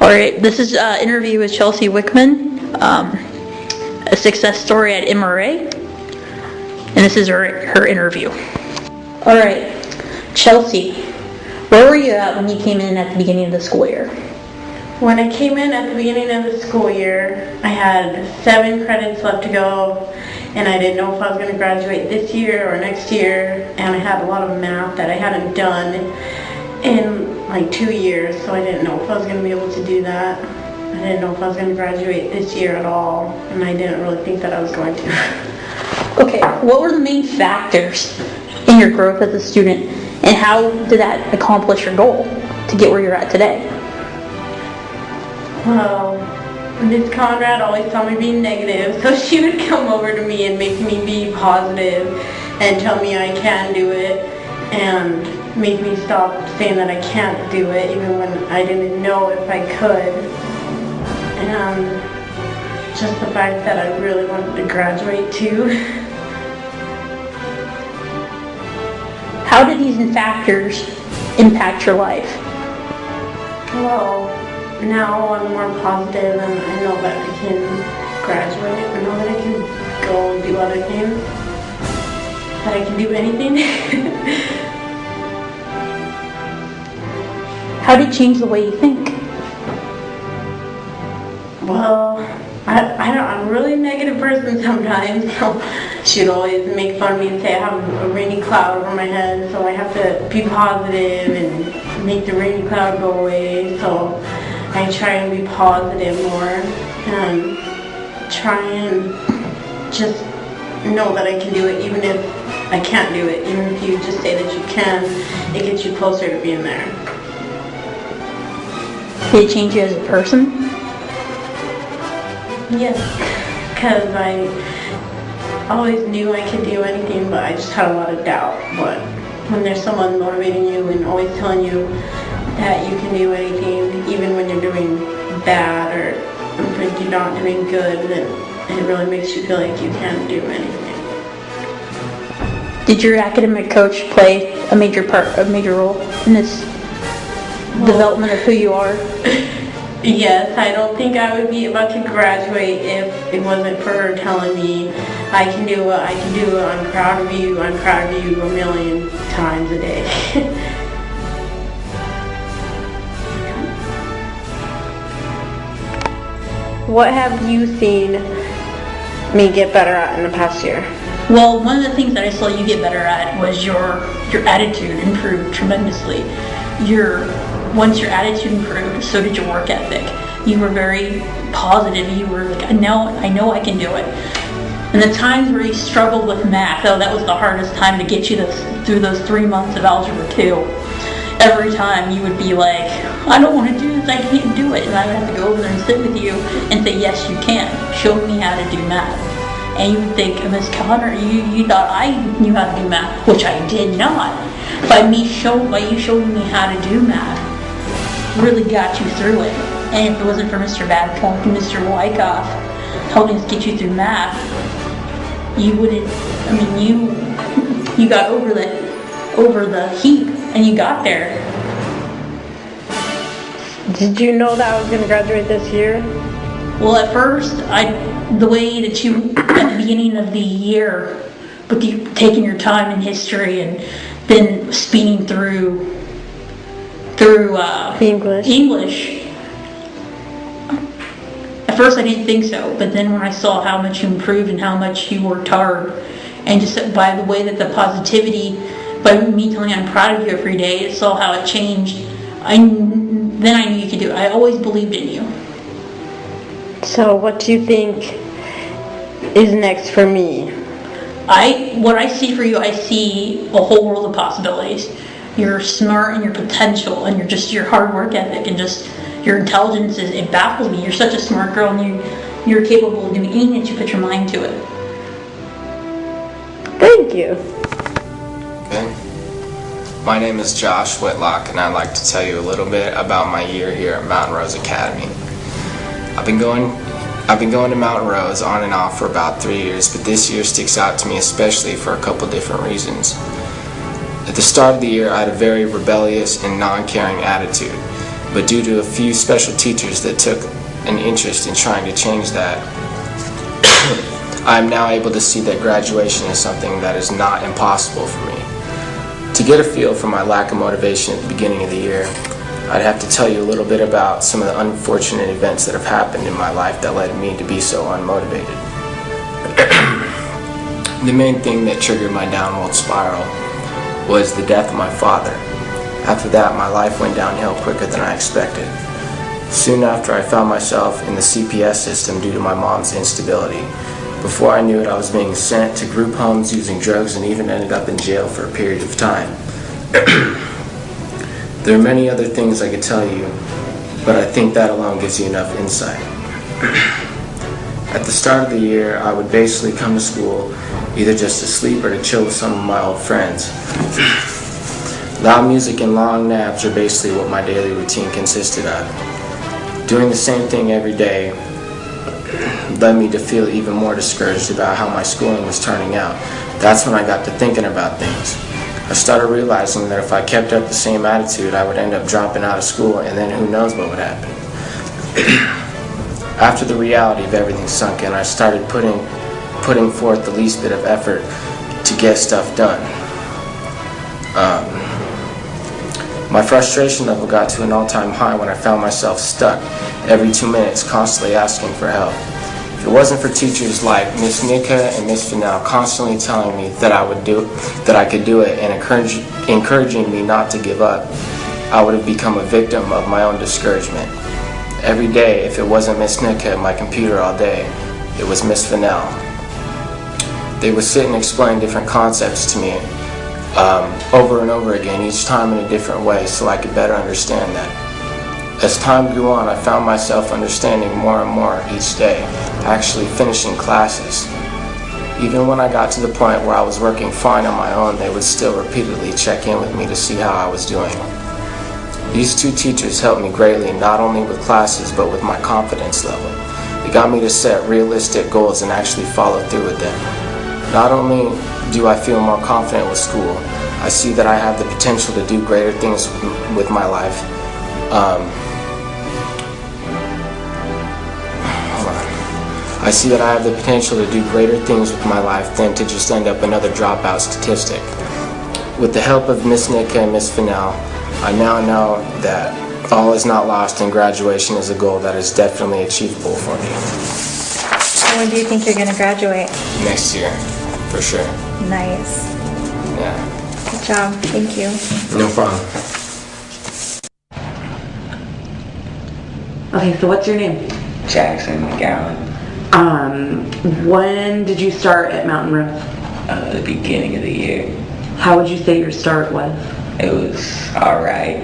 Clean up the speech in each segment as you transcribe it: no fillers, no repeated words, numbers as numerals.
Alright, this is an interview with Chelsea Wickman, a success story at MRA, and this is her interview. Alright, Chelsea, where were you at when you came in at the beginning of the school year? When I came in at the beginning of the school year, I had 7 credits left to go, and I didn't know if I was going to graduate this year or next year, and I had a lot of math that I hadn't done in like 2 years, so I didn't know if I was going to be able to do that. I didn't know if I was going to graduate this year at all, and I didn't really think that I was going to. Okay, what were the main factors in your growth as a student, and how did that accomplish your goal to get where you're at today? Well, Miss Conrad always saw me being negative, so she would come over to me and make me be positive and tell me I can do it and make me stop saying that I can't do it even when I didn't know if I could. And just the fact that I really wanted to graduate too. How did these factors impact your life? Well, now I'm more positive and I know that I can graduate. I know that I can go and do other things. That I can do anything. How did it change the way you think? Well, I'm a really negative person sometimes, so she'd always make fun of me and say I have a rainy cloud over my head, so I have to be positive and make the rainy cloud go away. So I try and be positive more and try and just know that I can do it even if I can't do it. Even if you just say that you can, it gets you closer to being there. Did it change you as a person? Yes, because I always knew I could do anything, but I just had a lot of doubt. But when there's someone motivating you and always telling you that you can do anything, even when you're doing bad or if you're not doing good, then it really makes you feel like you can do anything. Did your academic coach play a major role in this development of who you are? Yes, I don't think I would be about to graduate if it wasn't for her telling me I can do it, I can do it, I'm proud of you a million times a day. What have you seen me get better at in the past year? Well, one of the things that I saw you get better at was your attitude improved tremendously. Once your attitude improved, so did your work ethic. You were very positive. You were like, I know I can do it. And the times where you struggled with math, that was the hardest time to get you through those 3 months of Algebra 2. Every time you would be like, I don't want to do this, I can't do it. And I would have to go over there and sit with you and say, yes, you can. Show me how to do math. And you would think, Miss Connor, you thought I knew how to do math, which I did not. By you showing me how to do math, really got you through it. And if it wasn't for Mr. Babcock and Mr. Wyckoff helping us get you through math, you wouldn't, you got over the heap and you got there. Did you know that I was going to graduate this year? Well, at first, the way that you, at the beginning of the year, with you taking your time in history and then speeding through English. At first I didn't think so, but then when I saw how much you improved and how much you worked hard, and just by the way that the positivity, by me telling you I'm proud of you every day, I saw how it changed. Then I knew you could do it. I always believed in you. So what do you think is next for me? What I see for you, I see a whole world of possibilities. You're smart and your potential and your hard work ethic and just your intelligence, it baffles me. You're such a smart girl and you're capable of doing anything that you put your mind to it. Thank you. Okay. My name is Josh Whitlock and I'd like to tell you a little bit about my year here at Rose Academy. I've been going to Mount Rose on and off for about 3 years, but this year sticks out to me especially for a couple different reasons. At the start of the year, I had a very rebellious and non-caring attitude. but due to a few special teachers that took an interest in trying to change that, I am now able to see that graduation is something that is not impossible for me. To get a feel for my lack of motivation at the beginning of the year, I'd have to tell you a little bit about some of the unfortunate events that have happened in my life that led me to be so unmotivated. The main thing that triggered my downward spiral was the death of my father. After that, my life went downhill quicker than I expected. Soon after, I found myself in the CPS system due to my mom's instability. Before I knew it, I was being sent to group homes using drugs and even ended up in jail for a period of time. There are many other things I could tell you, but I think that alone gives you enough insight. At the start of the year, I would basically come to school either just to sleep or to chill with some of my old friends. Loud music and long naps are basically what my daily routine consisted of. Doing the same thing every day led me to feel even more discouraged about how my schooling was turning out. That's when I got to thinking about things. I started realizing that if I kept up the same attitude, I would end up dropping out of school, and then who knows what would happen. After the reality of everything sunk in, I started putting forth the least bit of effort to get stuff done. My frustration level got to an all-time high when I found myself stuck every 2 minutes, constantly asking for help. If it wasn't for teachers like Miss Nika and Miss Fennell constantly telling me that I could do it and encouraging me not to give up, I would have become a victim of my own discouragement. Every day, if it wasn't Miss Nika at my computer all day, it was Miss Fennell. They would sit and explain different concepts to me over and over again, each time in a different way, so I could better understand that. As time grew on, I found myself understanding more and more each day, actually finishing classes. Even when I got to the point where I was working fine on my own, they would still repeatedly check in with me to see how I was doing. These two teachers helped me greatly, not only with classes, but with my confidence level. They got me to set realistic goals and actually follow through with them. Not only do I feel more confident with school, I see that I have the potential to do greater things with my life. I see that I have the potential to do greater things with my life than to just end up another dropout statistic. With the help of Miss Nika and Miss Fennell, I now know that all is not lost and graduation is a goal that is definitely achievable for me. So when do you think you're going to graduate? Next year, for sure. Nice. Yeah. Good job. Thank you. No problem. Okay, so what's your name? Jackson McGowan. When did you start at Mountain Rose? The beginning of the year. How would you say your start was? It was alright.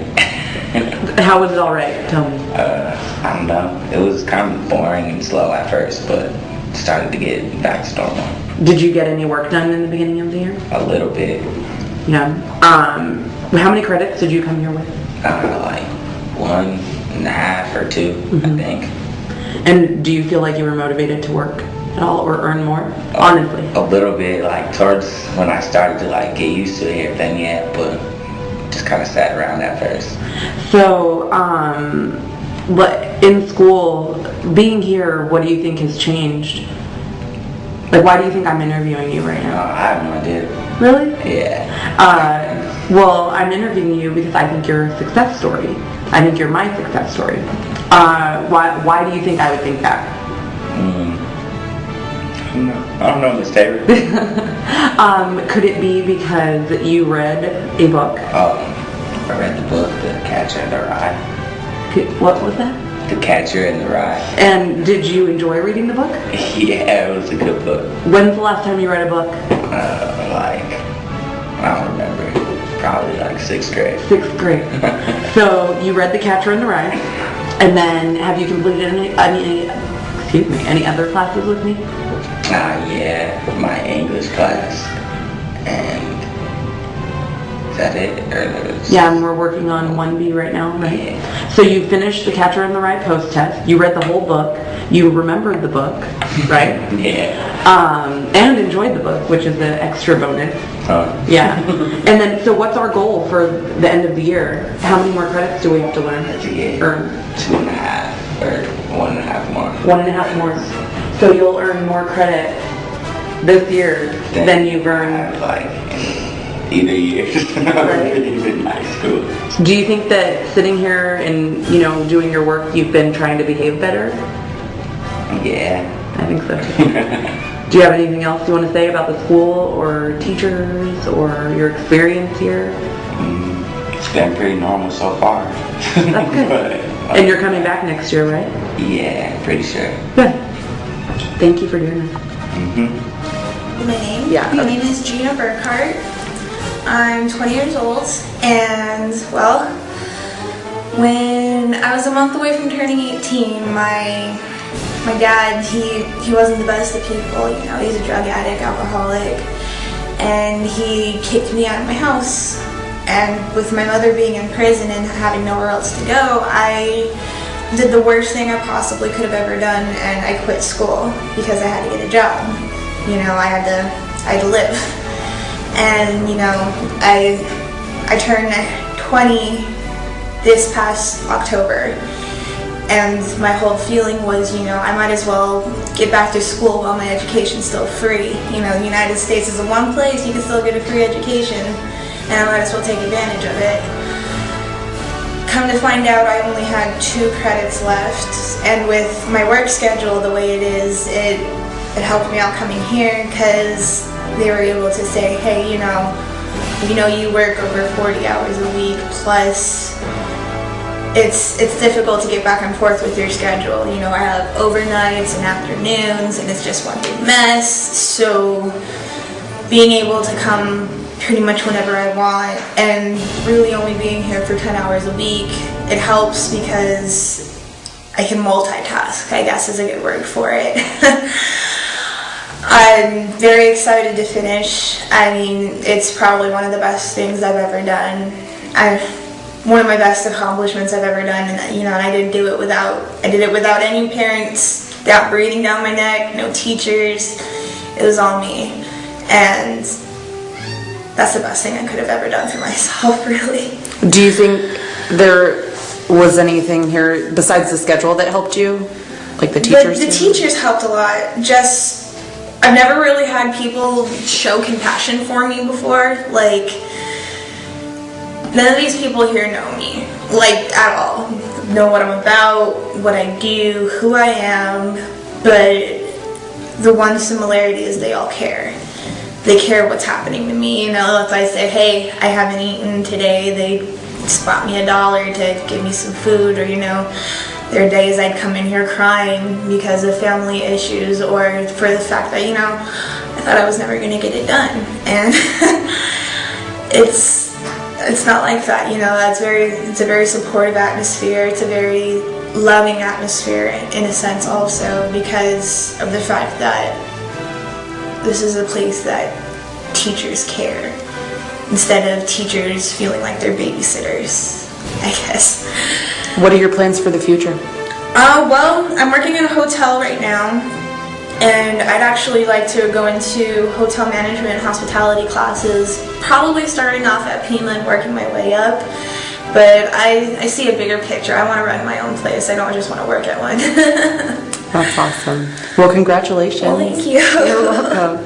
How was it alright? Tell me. I don't know. It was kind of boring and slow at first, but started to get back to normal. Did you get any work done in the beginning of the year? A little bit. Yeah. How many credits did you come here with? Like 1.5 or 2, I think. And do you feel like you were motivated to work at all or earn more? Honestly. A little bit, like towards when I started to like get used to everything yet, but just kind of sat around at first. So, but in school, being here, what do you think has changed? Like, why do you think I'm interviewing you right now? I have no idea. Really? Yeah. Well, I'm interviewing you because I think you're a success story. I think you're my success story. Why do you think I would think that? I don't know, Miss Taylor. Could it be because you read a book? I read the book, The Catcher in the Rye. What was that? The Catcher in the Rye. And did you enjoy reading the book? Yeah, it was a good book. When's the last time you read a book? I don't remember. Probably like 6th grade. 6th grade. So you read The Catcher in the Rye, and then have you completed any other classes with me? Yeah, my English class. And is that it? Yeah, and we're working on 1B right now, right? Yeah. So you finished The Catcher in the Rye post-test, you read the whole book, you remembered the book, right? Yeah. and enjoyed the book, which is the extra bonus. Yeah. And then, so what's our goal for the end of the year? How many more credits do we have to learn? To get Earn 2.5 or 1.5 more. 1.5 more. So you'll earn more credit this year than you've earned. Like either year. Right. Even high school. Do you think that sitting here and, you know, doing your work, you've been trying to behave better? Yeah. I think so. Do you have anything else you want to say about the school or teachers or your experience here? It's been pretty normal so far. That's good. But, And you're coming back next year, right? yeah, pretty sure. Good. Thank you for doing this. My name is Gina Burkhart. I'm 20 years old, and well, when I was a month away from turning 18, my dad, he wasn't the best of people, you know, he's a drug addict, alcoholic, and he kicked me out of my house. And with my mother being in prison and having nowhere else to go, I did the worst thing I possibly could have ever done, and I quit school because I had to get a job. You know, I had to live. And, you know, I turned 20 this past October, and my whole feeling was, you know, I might as well get back to school while my education's still free. You know, the United States is the one place you can still get a free education, and I might as well take advantage of it. Come to find out, I only had 2 credits left, and with my work schedule the way it is, it helped me out coming here, because they were able to say, hey, you know, you work over 40 hours a week, plus it's difficult to get back and forth with your schedule. You know, I have overnights and afternoons, and it's just one big mess. So being able to come pretty much whenever I want, and really only being here for 10 hours a week, it helps because I can multitask, I guess is a good word for it. I'm very excited to finish. I mean, it's probably one of the best things I've ever done. One of my best accomplishments I've ever done, and you know, I did it without any parents, without breathing down my neck, no teachers. It was all me, and that's the best thing I could have ever done for myself, really. Do you think there was anything here besides the schedule that helped you? Like the teachers? The teachers helped a lot. I've never really had people show compassion for me before. Like, none of these people here know me, like, at all. Know what I'm about, what I do, who I am, but the one similarity is they all care. They care what's happening to me. You know, if I say, hey, I haven't eaten today, they spot me $1 to give me some food, or, you know, there are days I'd come in here crying because of family issues, or for the fact that, you know, I thought I was never going to get it done. And it's not like that, you know. It's a very supportive atmosphere. It's a very loving atmosphere in a sense also, because of the fact that this is a place that teachers care, instead of teachers feeling like they're babysitters, I guess. What are your plans for the future? Well, I'm working in a hotel right now, and I'd actually like to go into hotel management and hospitality classes, probably starting off at Pima and working my way up. But I see a bigger picture. I want to run my own place. I don't just want to work at one. That's awesome. Well, congratulations. Well, thank you. You're welcome.